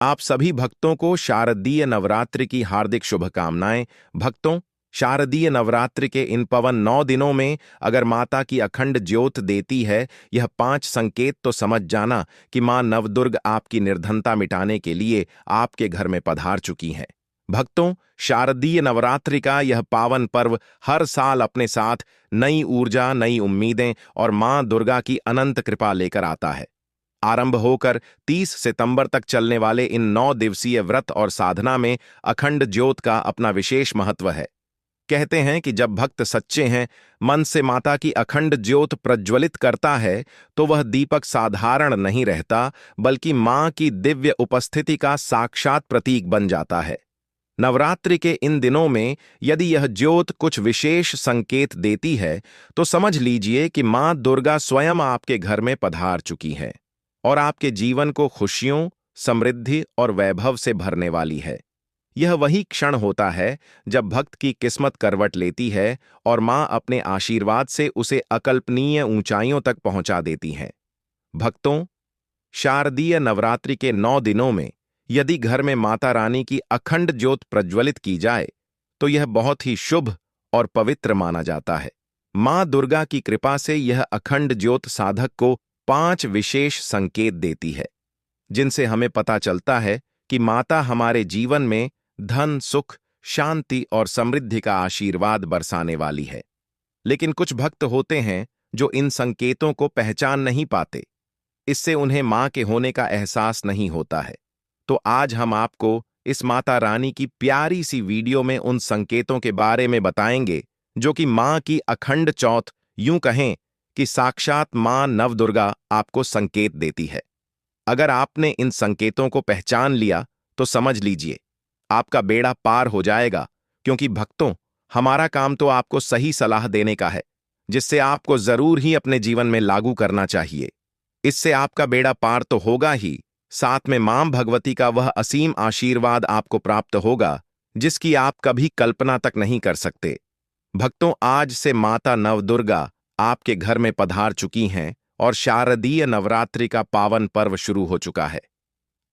आप सभी भक्तों को शारदीय नवरात्रि की हार्दिक शुभकामनाएं। भक्तों, शारदीय नवरात्रि के इन पवन 9 दिनों में अगर माता की अखंड ज्योत देती है यह 5 संकेत, तो समझ जाना कि मां नवदुर्ग आपकी निर्धनता मिटाने के लिए आपके घर में पधार चुकी हैं। भक्तों, शारदीय नवरात्रि का यह पावन पर्व हर साल अपने साथ नई ऊर्जा, नई उम्मीदें और मां दुर्गा की अनंत कृपा लेकर आता है। आरंभ होकर 30 सितंबर तक चलने वाले इन 9 दिवसीय व्रत और साधना में अखंड ज्योत का अपना विशेष महत्व है। कहते हैं कि जब भक्त सच्चे हैं, मन से माता की अखंड ज्योत प्रज्वलित करता है, तो वह दीपक साधारण नहीं रहता, बल्कि मां की दिव्य उपस्थिति का साक्षात प्रतीक बन जाता है। नवरात्रि के इन दिनों में यदि यह ज्योत कुछ विशेष संकेत देती है, तो समझ लीजिए कि मां दुर्गा स्वयं आपके घर में पधार चुकी है और आपके जीवन को खुशियों, समृद्धि और वैभव से भरने वाली है। यह वही क्षण होता है जब भक्त की किस्मत करवट लेती है और मां अपने आशीर्वाद से उसे अकल्पनीय ऊंचाइयों तक पहुंचा देती हैं। भक्तों, शारदीय नवरात्रि के 9 दिनों में यदि घर में माता रानी की अखंड ज्योत प्रज्वलित की जाए, तो यह बहुत ही शुभ और पवित्र माना जाता है। मां दुर्गा की कृपा से यह अखंड ज्योत साधक को 5 विशेष संकेत देती है, जिनसे हमें पता चलता है कि माता हमारे जीवन में धन, सुख, शांति और समृद्धि का आशीर्वाद बरसाने वाली है। लेकिन कुछ भक्त होते हैं जो इन संकेतों को पहचान नहीं पाते। इससे उन्हें मां के होने का एहसास नहीं होता है। तो आज हम आपको इस माता रानी की प्यारी सी वीडियो में उन संकेतों के बारे में बताएंगे जो कि मां की अखंड चौथ, यूं कहें कि साक्षात मां नवदुर्गा आपको संकेत देती है। अगर आपने इन संकेतों को पहचान लिया तो समझ लीजिए आपका बेड़ा पार हो जाएगा, क्योंकि भक्तों, हमारा काम तो आपको सही सलाह देने का है, जिससे आपको जरूर ही अपने जीवन में लागू करना चाहिए। इससे आपका बेड़ा पार तो होगा ही, साथ में मां भगवती का वह असीम आशीर्वाद आपको प्राप्त होगा जिसकी आप कभी कल्पना तक नहीं कर सकते। भक्तों, आज से माता नवदुर्गा आपके घर में पधार चुकी हैं और शारदीय नवरात्रि का पावन पर्व शुरू हो चुका है।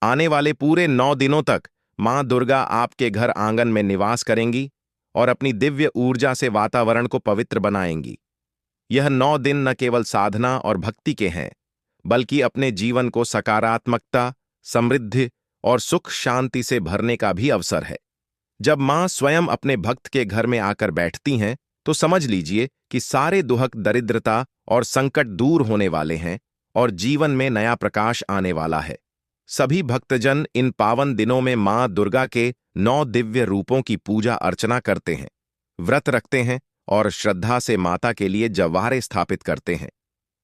आने वाले पूरे 9 दिनों तक मां दुर्गा आपके घर आंगन में निवास करेंगी और अपनी दिव्य ऊर्जा से वातावरण को पवित्र बनाएंगी। यह 9 दिन न केवल साधना और भक्ति के हैं, बल्कि अपने जीवन को सकारात्मकता, समृद्धि और सुख शांति से भरने का भी अवसर है। जब मां स्वयं अपने भक्त के घर में आकर बैठती हैं, तो समझ लीजिए कि सारे दुहक, दरिद्रता और संकट दूर होने वाले हैं और जीवन में नया प्रकाश आने वाला है। सभी भक्तजन इन पावन दिनों में मां दुर्गा के 9 दिव्य रूपों की पूजा अर्चना करते हैं, व्रत रखते हैं और श्रद्धा से माता के लिए जवारे स्थापित करते हैं।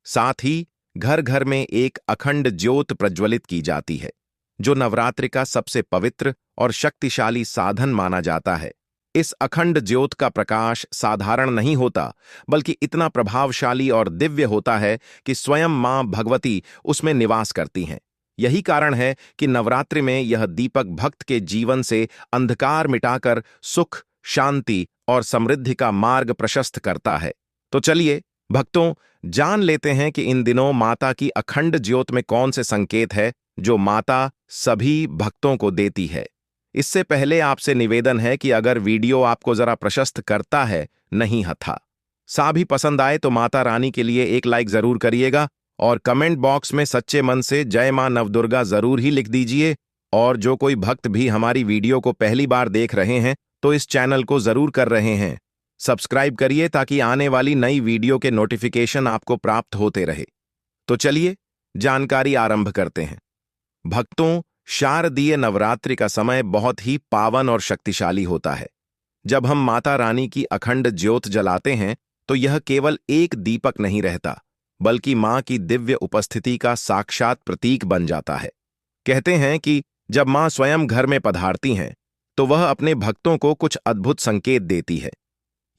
साथ ही घर घर में एक अखंड ज्योत प्रज्वलित की जाती है, जो नवरात्रि का सबसे पवित्र और शक्तिशाली साधन माना जाता है। इस अखंड ज्योत का प्रकाश साधारण नहीं होता, बल्कि इतना प्रभावशाली और दिव्य होता है कि स्वयं मां भगवती उसमें निवास करती हैं। यही कारण है कि नवरात्रि में यह दीपक भक्त के जीवन से अंधकार मिटाकर सुख, शांति और समृद्धि का मार्ग प्रशस्त करता है। तो चलिए भक्तों, जान लेते हैं कि इन दिनों माता की अखंड ज्योत में कौन से संकेत है जो माता सभी भक्तों को देती है। इससे पहले आपसे निवेदन है कि अगर वीडियो आपको जरा प्रशस्त करता है, नहीं हथा सा भी पसंद आए, तो माता रानी के लिए एक लाइक जरूर करिएगा और कमेंट बॉक्स में सच्चे मन से जय मां नवदुर्गा जरूर ही लिख दीजिए। और जो कोई भक्त भी हमारी वीडियो को पहली बार देख रहे हैं, तो इस चैनल को जरूर कर रहे हैं सब्सक्राइब करिए, ताकि आने वाली नई वीडियो के नोटिफिकेशन आपको प्राप्त होते रहे। तो चलिए जानकारी आरंभ करते हैं। भक्तों, शारदीय नवरात्रि का समय बहुत ही पावन और शक्तिशाली होता है। जब हम माता रानी की अखंड ज्योत जलाते हैं, तो यह केवल एक दीपक नहीं रहता, बल्कि मां की दिव्य उपस्थिति का साक्षात प्रतीक बन जाता है। कहते हैं कि जब मां स्वयं घर में पधारती हैं, तो वह अपने भक्तों को कुछ अद्भुत संकेत देती है।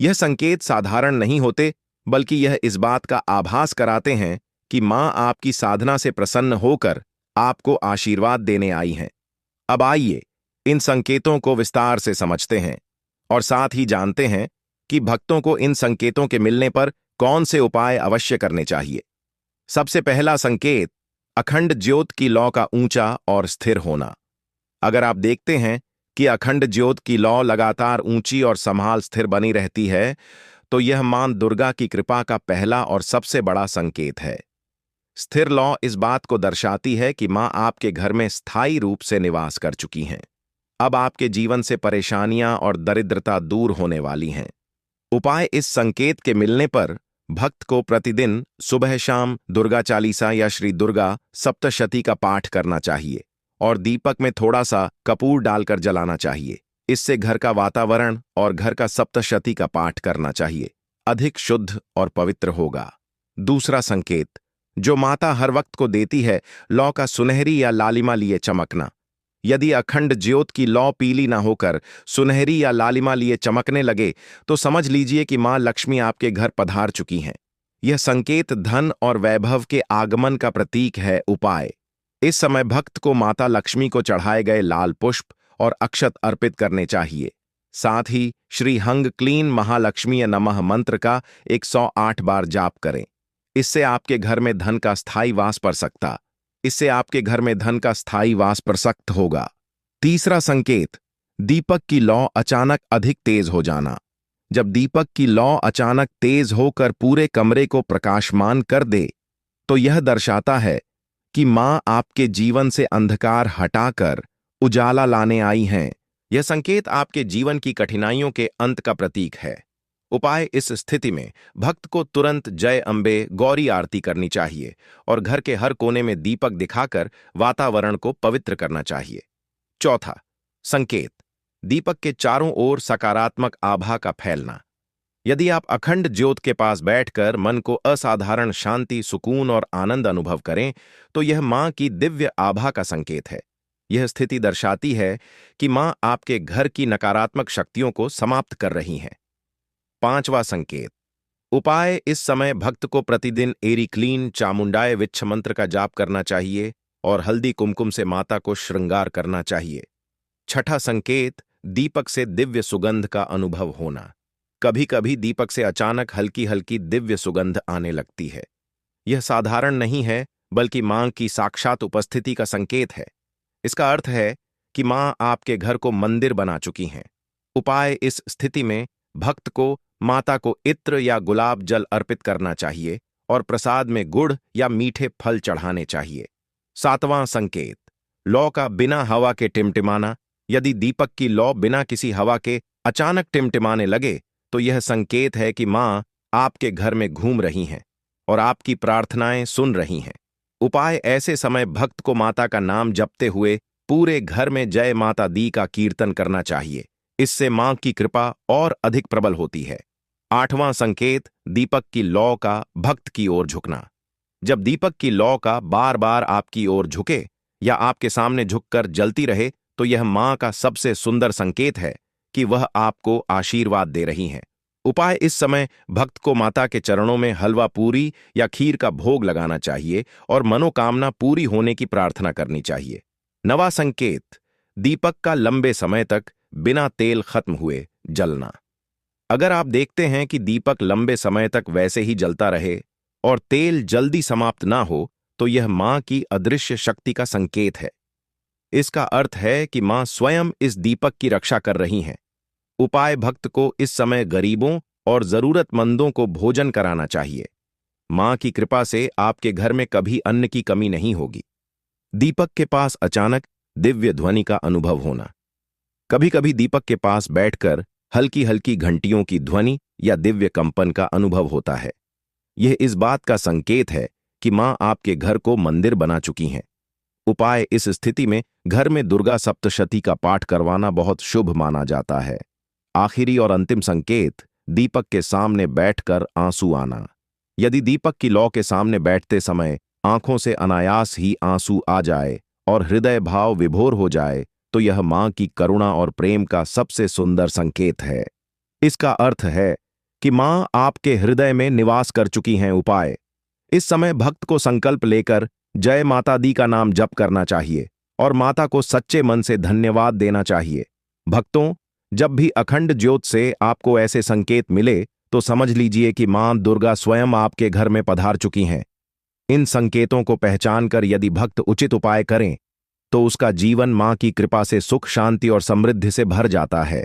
यह संकेत साधारण नहीं होते, बल्कि यह इस बात का आभास कराते हैं कि मां आपकी साधना से प्रसन्न होकर आपको आशीर्वाद देने आई हैं। अब आइए इन संकेतों को विस्तार से समझते हैं और साथ ही जानते हैं कि भक्तों को इन संकेतों के मिलने पर कौन से उपाय अवश्य करने चाहिए। सबसे पहला संकेत, अखंड ज्योत की लौ का ऊंचा और स्थिर होना। अगर आप देखते हैं कि अखंड ज्योत की लौ लगातार ऊंची और संभाल स्थिर बनी रहती है, तो यह मां दुर्गा की कृपा का पहला और सबसे बड़ा संकेत है। स्थिर लौ इस बात को दर्शाती है कि मां आपके घर में स्थायी रूप से निवास कर चुकी हैं। अब आपके जीवन से परेशानियां और दरिद्रता दूर होने वाली हैं। उपाय: इस संकेत के मिलने पर भक्त को प्रतिदिन सुबह शाम दुर्गा चालीसा या श्री दुर्गा सप्तशती का पाठ करना चाहिए और दीपक में थोड़ा सा कपूर डालकर जलाना चाहिए। इससे घर का वातावरण और घर का सप्तशती का पाठ करना चाहिए अधिक शुद्ध और पवित्र होगा। दूसरा संकेत जो माता हर वक्त को देती है, लौ का सुनहरी या लालिमा लिए चमकना। यदि अखंड ज्योत की लौ पीली ना होकर सुनहरी या लालिमा लिए चमकने लगे, तो समझ लीजिए कि मां लक्ष्मी आपके घर पधार चुकी हैं। यह संकेत धन और वैभव के आगमन का प्रतीक है। उपाय: इस समय भक्त को माता लक्ष्मी को चढ़ाए गए लाल पुष्प और अक्षत अर्पित करने चाहिए। साथ ही श्री हंग क्लीन महालक्ष्मी नमः मंत्र का 108 बार जाप करें। इससे आपके घर में धन का स्थायी वास प्रसक्त होगा। तीसरा संकेत: दीपक की लौ अचानक अधिक तेज हो जाना। जब दीपक की लौ अचानक तेज होकर पूरे कमरे को प्रकाशमान कर दे, तो यह दर्शाता है कि मां आपके जीवन से अंधकार हटाकर उजाला लाने आई हैं। यह संकेत आपके जीवन की कठिनाइयों के अंत का प्रतीक है। उपाय: इस स्थिति में भक्त को तुरंत जय अंबे गौरी आरती करनी चाहिए और घर के हर कोने में दीपक दिखाकर वातावरण को पवित्र करना चाहिए। चौथा संकेत: दीपक के चारों ओर सकारात्मक आभा का फैलना। यदि आप अखंड ज्योत के पास बैठकर मन को असाधारण शांति, सुकून और आनंद अनुभव करें, तो यह मां की दिव्य आभा का संकेत है। यह स्थिति दर्शाती है कि मां आपके घर की नकारात्मक शक्तियों को समाप्त कर रही हैं। पांचवा संकेत: उपाय: इस समय भक्त को प्रतिदिन एरी क्लीन चामुंडाय विच्छ मंत्र का जाप करना चाहिए और हल्दी कुमकुम से माता को श्रृंगार करना चाहिए। छठा संकेत: दीपक से दिव्य सुगंध का अनुभव होना। कभी कभी दीपक से अचानक हल्की हल्की दिव्य सुगंध आने लगती है। यह साधारण नहीं है, बल्कि मां की साक्षात उपस्थिति का संकेत है। इसका अर्थ है कि मां आपके घर को मंदिर बना चुकी हैं। उपाय: इस स्थिति में भक्त को माता को इत्र या गुलाब जल अर्पित करना चाहिए और प्रसाद में गुड़ या मीठे फल चढ़ाने चाहिए। सातवां संकेत: लौ का बिना हवा के टिमटिमाना। यदि दीपक की लौ बिना किसी हवा के अचानक टिमटिमाने लगे, तो यह संकेत है कि मां आपके घर में घूम रही हैं और आपकी प्रार्थनाएं सुन रही हैं। उपाय: ऐसे समय भक्त को माता का नाम जपते हुए पूरे घर में जय माता दी का कीर्तन करना चाहिए। इससे मां की कृपा और अधिक प्रबल होती है। आठवां संकेत: दीपक की लौ का भक्त की ओर झुकना। जब दीपक की लौ का बार बार आपकी ओर झुके या आपके सामने झुककर जलती रहे, तो यह मां का सबसे सुंदर संकेत है कि वह आपको आशीर्वाद दे रही हैं। उपाय: इस समय भक्त को माता के चरणों में हलवा पूरी या खीर का भोग लगाना चाहिए और मनोकामना पूरी होने की प्रार्थना करनी चाहिए। नवा संकेत: दीपक का लंबे समय तक बिना तेल खत्म हुए जलना। अगर आप देखते हैं कि दीपक लंबे समय तक वैसे ही जलता रहे और तेल जल्दी समाप्त ना हो, तो यह मां की अदृश्य शक्ति का संकेत है। इसका अर्थ है कि मां स्वयं इस दीपक की रक्षा कर रही हैं। उपाय: भक्त को इस समय गरीबों और जरूरतमंदों को भोजन कराना चाहिए। मां की कृपा से आपके घर में कभी अन्न की कमी नहीं होगी। दीपक के पास अचानक दिव्य ध्वनि का अनुभव होना। कभी कभी दीपक के पास बैठकर हल्की हल्की घंटियों की ध्वनि या दिव्य कंपन का अनुभव होता है। यह इस बात का संकेत है कि मां आपके घर को मंदिर बना चुकी हैं। उपाय: इस स्थिति में घर में दुर्गा सप्तशती का पाठ करवाना बहुत शुभ माना जाता है। आखिरी और अंतिम संकेत: दीपक के सामने बैठकर आंसू आना। यदि दीपक की लौ के सामने बैठते समय आंखों से अनायास ही आंसू आ जाए और हृदय भाव विभोर हो जाए, तो यह मां की करुणा और प्रेम का सबसे सुंदर संकेत है। इसका अर्थ है कि मां आपके हृदय में निवास कर चुकी हैं। उपाय: इस समय भक्त को संकल्प लेकर जय माता दी का नाम जप करना चाहिए और माता को सच्चे मन से धन्यवाद देना चाहिए। भक्तों, जब भी अखंड ज्योत से आपको ऐसे संकेत मिले, तो समझ लीजिए कि मां दुर्गा स्वयं आपके घर में पधार चुकी हैं। इन संकेतों को पहचान कर यदि भक्त उचित उपाय करें, तो उसका जीवन मां की कृपा से सुख, शांति और समृद्धि से भर जाता है।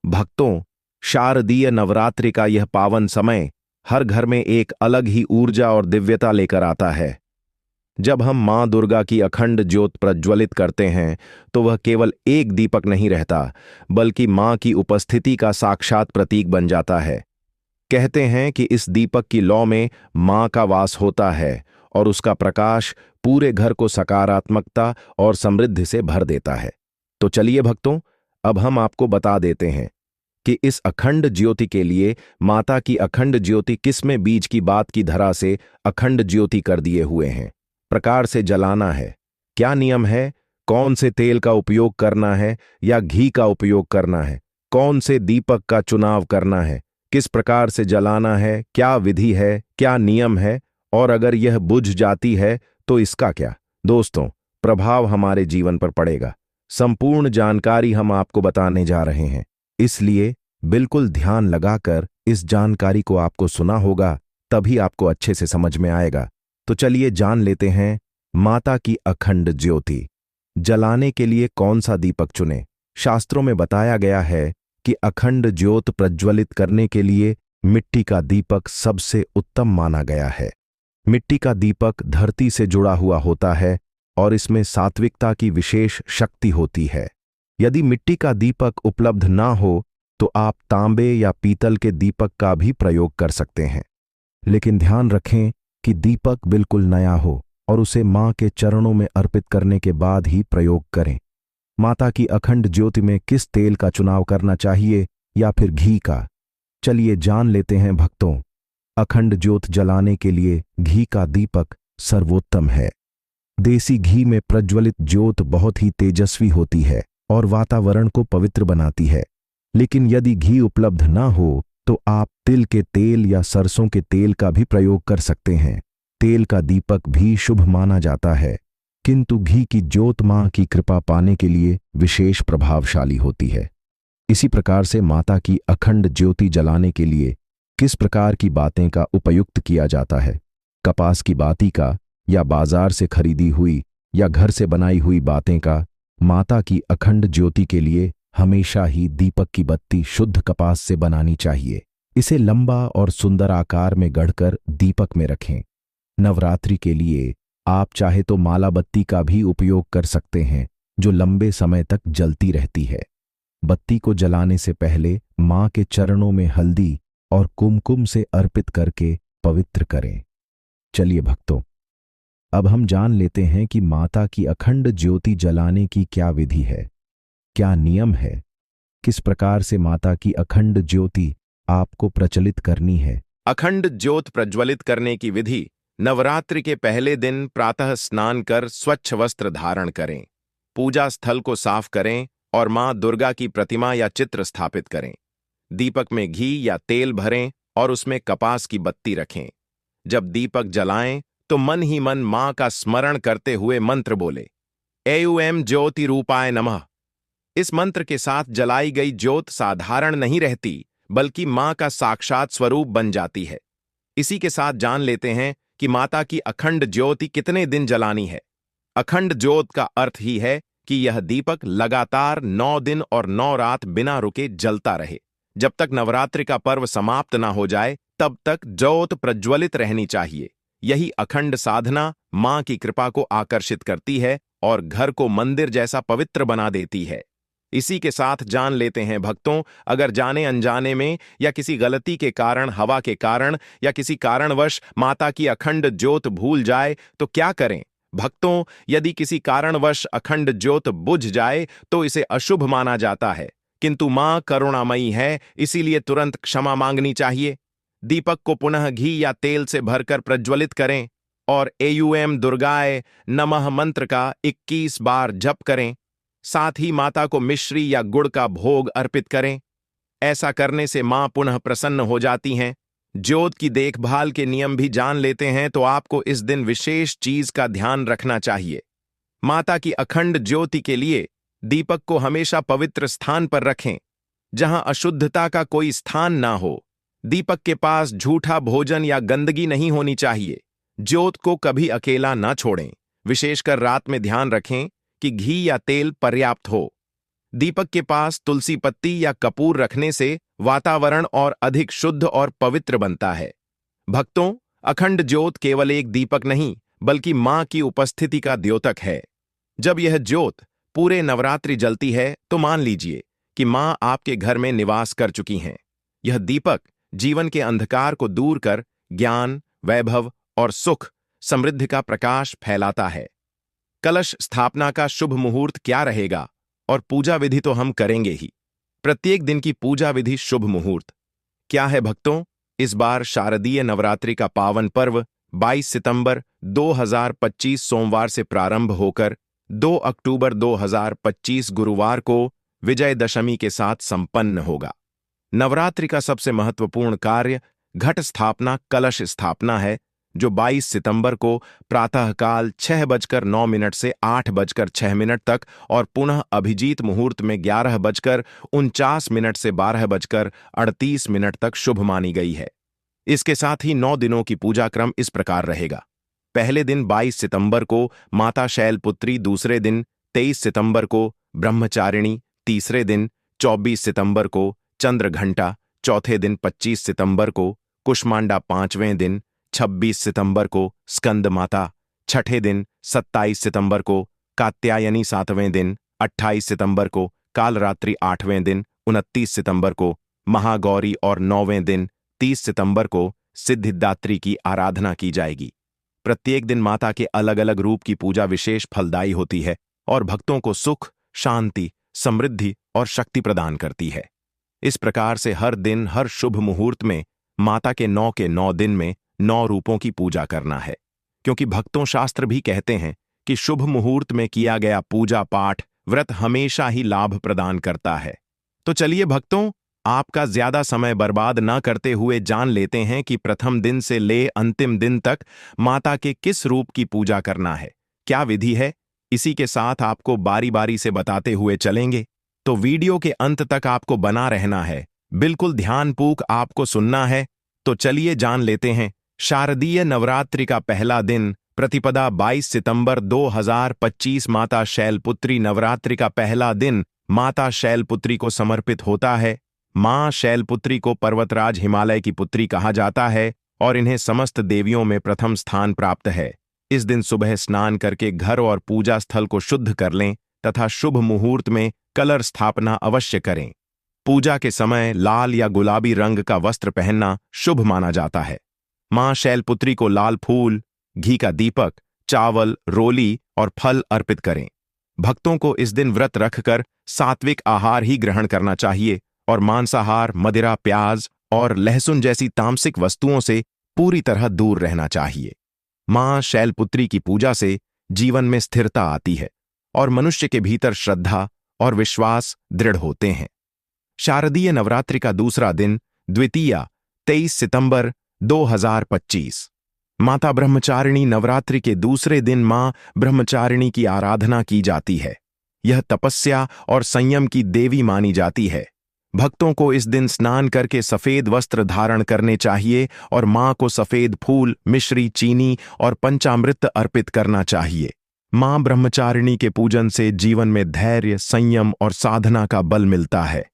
भक्तों, शारदीय नवरात्रि का यह पावन समय हर घर में एक अलग ही ऊर्जा और दिव्यता लेकर आता है। जब हम मां दुर्गा की अखंड ज्योत प्रज्वलित करते हैं तो वह केवल एक दीपक नहीं रहता, बल्कि मां की उपस्थिति का साक्षात प्रतीक बन जाता है। कहते हैं कि इस दीपक की लौ में मां का वास होता है और उसका प्रकाश पूरे घर को सकारात्मकता और समृद्धि से भर देता है। तो चलिए भक्तों, अब हम आपको बता देते हैं कि इस अखंड ज्योति के लिए माता की अखंड ज्योति किसमें बीज की बात की धरा से अखंड ज्योति कर दिए हुए हैं। प्रकार से जलाना है, क्या नियम है, कौन से तेल का उपयोग करना है या घी का उपयोग करना है, कौन से दीपक का चुनाव करना है, किस प्रकार से जलाना है, क्या विधि है, क्या नियम है, और अगर यह बुझ जाती है तो इसका क्या दोस्तों प्रभाव हमारे जीवन पर पड़ेगा। संपूर्ण जानकारी हम आपको बताने जा रहे हैं, इसलिए बिल्कुल ध्यान लगाकर इस जानकारी को आपको सुना होगा, तभी आपको अच्छे से समझ में आएगा। तो चलिए जान लेते हैं माता की अखंड ज्योति जलाने के लिए कौन सा दीपक चुनें। शास्त्रों में बताया गया है कि अखंड ज्योत प्रज्वलित करने के लिए मिट्टी का दीपक सबसे उत्तम माना गया है। मिट्टी का दीपक धरती से जुड़ा हुआ होता है और इसमें सात्विकता की विशेष शक्ति होती है। यदि मिट्टी का दीपक उपलब्ध ना हो तो आप तांबे या पीतल के दीपक का भी प्रयोग कर सकते हैं, लेकिन ध्यान रखें कि दीपक बिल्कुल नया हो और उसे मां के चरणों में अर्पित करने के बाद ही प्रयोग करें। माता की अखंड ज्योति में किस तेल का चुनाव करना चाहिए या फिर घी का, चलिए जान लेते हैं भक्तों। अखंड ज्योत जलाने के लिए घी का दीपक सर्वोत्तम है। देसी घी में प्रज्वलित ज्योत बहुत ही तेजस्वी होती है और वातावरण को पवित्र बनाती है। लेकिन यदि घी उपलब्ध ना हो तो आप तिल के तेल या सरसों के तेल का भी प्रयोग कर सकते हैं। तेल का दीपक भी शुभ माना जाता है, किंतु घी की ज्योत मां की कृपा पाने के लिए विशेष प्रभावशाली होती है। इसी प्रकार से माता की अखंड ज्योति जलाने के लिए किस प्रकार की बातें का उपयुक्त किया जाता है। कपास की बाती का या बाजार से खरीदी हुई या घर से बनाई हुई बातें का। माता की अखंड ज्योति के लिए हमेशा ही दीपक की बत्ती शुद्ध कपास से बनानी चाहिए। इसे लंबा और सुंदर आकार में गढ़कर दीपक में रखें। नवरात्रि के लिए आप चाहे तो माला बत्ती का भी उपयोग कर सकते हैं, जो लंबे समय तक जलती रहती है। बत्ती को जलाने से पहले मां के चरणों में हल्दी और कुमकुम से अर्पित करके पवित्र करें। चलिए भक्तों, अब हम जान लेते हैं कि माता की अखंड ज्योति जलाने की क्या विधि है, क्या नियम है, किस प्रकार से माता की अखंड ज्योति आपको प्रचलित करनी है। अखंड ज्योत प्रज्वलित करने की विधि। नवरात्रि के पहले दिन प्रातः स्नान कर स्वच्छ वस्त्र धारण करें, पूजा स्थल को साफ करें और मां दुर्गा की प्रतिमा या चित्र स्थापित करें। दीपक में घी या तेल भरें और उसमें कपास की बत्ती रखें। जब दीपक जलाएं तो मन ही मन मां का स्मरण करते हुए मंत्र बोले, ऐं ज्योति रूपाय नमः। इस मंत्र के साथ जलाई गई ज्योत साधारण नहीं रहती, बल्कि मां का साक्षात स्वरूप बन जाती है। इसी के साथ जान लेते हैं कि माता की अखंड ज्योति कितने दिन जलानी है। अखंड ज्योत का अर्थ ही है कि यह दीपक लगातार 9 दिन और 9 रात बिना रुके जलता रहे। जब तक नवरात्रि का पर्व समाप्त ना हो जाए तब तक ज्योत प्रज्वलित रहनी चाहिए। यही अखंड साधना मां की कृपा को आकर्षित करती है और घर को मंदिर जैसा पवित्र बना देती है। इसी के साथ जान लेते हैं भक्तों, अगर जाने अनजाने में या किसी गलती के कारण, हवा के कारण या किसी कारणवश माता की अखंड ज्योत भूल जाए तो क्या करें। भक्तों, यदि किसी कारणवश अखंड ज्योत बुझ जाए तो इसे अशुभ माना जाता है, किंतु मां करुणामयी है, इसीलिए तुरंत क्षमा मांगनी चाहिए। दीपक को पुनः घी या तेल से भरकर प्रज्वलित करें और ऐं दुर्गाय नमः मंत्र का 21 बार जप करें। साथ ही माता को मिश्री या गुड़ का भोग अर्पित करें। ऐसा करने से मां पुनः प्रसन्न हो जाती हैं। ज्योत की देखभाल के नियम भी जान लेते हैं तो आपको इस दिन विशेष चीज का ध्यान रखना चाहिए। माता की अखंड ज्योति के लिए दीपक को हमेशा पवित्र स्थान पर रखें, जहां अशुद्धता का कोई स्थान ना हो। दीपक के पास झूठा भोजन या गंदगी नहीं होनी चाहिए। ज्योत को कभी अकेला ना छोड़ें। विशेषकर रात में ध्यान रखें कि घी या तेल पर्याप्त हो। दीपक के पास तुलसी पत्ती या कपूर रखने से वातावरण और अधिक शुद्ध और पवित्र बनता है। भक्तों, अखंड ज्योत केवल एक दीपक नहीं बल्कि मां की उपस्थिति का द्योतक है। जब यह ज्योत पूरे नवरात्रि जलती है तो मान लीजिए कि मां आपके घर में निवास कर चुकी हैं। यह दीपक जीवन के अंधकार को दूर कर ज्ञान, वैभव और सुख समृद्धि का प्रकाश फैलाता है। कलश स्थापना का शुभ मुहूर्त क्या रहेगा और पूजा विधि तो हम करेंगे ही। प्रत्येक दिन की पूजा विधि शुभ मुहूर्त क्या है भक्तों? इस बार शारदीय नवरात्रि का पावन पर्व 22 सितंबर 2025 सोमवार से प्रारंभ होकर 2 अक्टूबर 2025 गुरुवार को विजयदशमी के साथ संपन्न होगा। नवरात्रि का सबसे महत्वपूर्ण कार्य घट स्थापना, कलश स्थापना है, जो 22 सितंबर को प्रातःकाल 6:09 से 8:06 तक और पुनः अभिजीत मुहूर्त में 11:49 से 12:38 तक शुभ मानी गई है। इसके साथ ही 9 दिनों की पूजा क्रम इस प्रकार रहेगा। पहले दिन 22 सितंबर को माता शैलपुत्री, दूसरे दिन 23 सितंबर को ब्रह्मचारिणी, तीसरे दिन 24 सितंबर को चंद्रघंटा, चौथे दिन 25 सितंबर को कुष्मांडा, पांचवें दिन 26 सितंबर को स्कंद माता, छठे दिन 27 सितंबर को कात्यायनी, सातवें दिन 28 सितंबर को कालरात्रि, आठवें दिन 29 सितंबर को महागौरी और 9वें दिन 30 सितंबर को सिद्धिदात्री की आराधना की जाएगी। प्रत्येक दिन माता के अलग अलग रूप की पूजा विशेष फलदायी होती है और भक्तों को सुख, शांति, समृद्धि और शक्ति प्रदान करती है। इस प्रकार से हर दिन, हर शुभ मुहूर्त में माता के 9 दिन में 9 रूपों की पूजा करना है, क्योंकि भक्तों, शास्त्र भी कहते हैं कि शुभ मुहूर्त में किया गया पूजा पाठ, व्रत हमेशा ही लाभ प्रदान करता है। तो चलिए भक्तों, आपका ज्यादा समय बर्बाद न करते हुए जान लेते हैं कि प्रथम दिन से ले अंतिम दिन तक माता के किस रूप की पूजा करना है, क्या विधि है। इसी के साथ आपको बारी बारी से बताते हुए चलेंगे, तो वीडियो के अंत तक आपको बना रहना है, बिल्कुल ध्यानपूर्वक आपको सुनना है। तो चलिए जान लेते हैं। शारदीय नवरात्रि का पहला दिन प्रतिपदा 22 सितंबर 2025 माता शैलपुत्री नवरात्रि का पहला दिन माता शैलपुत्री को समर्पित होता है। मां शैलपुत्री को पर्वतराज हिमालय की पुत्री कहा जाता है और इन्हें समस्त देवियों में प्रथम स्थान प्राप्त है। इस दिन सुबह स्नान करके घर और पूजा स्थल को शुद्ध कर लें तथा शुभ मुहूर्त में कलश स्थापना अवश्य करें। पूजा के समय लाल या गुलाबी रंग का वस्त्र पहनना शुभ माना जाता है। मां शैलपुत्री को लाल फूल, घी का दीपक, चावल, रोली और फल अर्पित करें। भक्तों को इस दिन व्रत रखकर सात्विक आहार ही ग्रहण करना चाहिए और मांसाहार, मदिरा, प्याज और लहसुन जैसी तामसिक वस्तुओं से पूरी तरह दूर रहना चाहिए। मां शैलपुत्री की पूजा से जीवन में स्थिरता आती है और मनुष्य के भीतर श्रद्धा और विश्वास दृढ़ होते हैं। शारदीय नवरात्रि का दूसरा दिन द्वितीया 23 सितंबर 2025 माता ब्रह्मचारिणी नवरात्रि के दूसरे दिन मां ब्रह्मचारिणी की आराधना की जाती है। यह तपस्या और संयम की देवी मानी जाती है। भक्तों को इस दिन स्नान करके सफेद वस्त्र धारण करने चाहिए और मां को सफेद फूल, मिश्री, चीनी और पंचामृत अर्पित करना चाहिए। मां ब्रह्मचारिणी के पूजन से जीवन में धैर्य, संयम और साधना का बल मिलता है।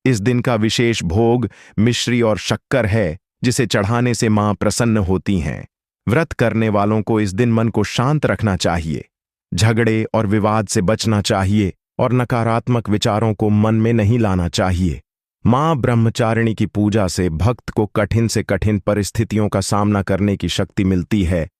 इस दिन का विशेष भोग मिश्री और शक्कर है, जिसे चढ़ाने से मां प्रसन्न होती हैं। व्रत करने वालों को इस दिन मन को शांत रखना चाहिए, झगड़े और विवाद से बचना चाहिए और नकारात्मक विचारों को मन में नहीं लाना चाहिए। मां ब्रह्मचारिणी की पूजा से भक्त को कठिन से कठिन परिस्थितियों का सामना करने की शक्ति मिलती है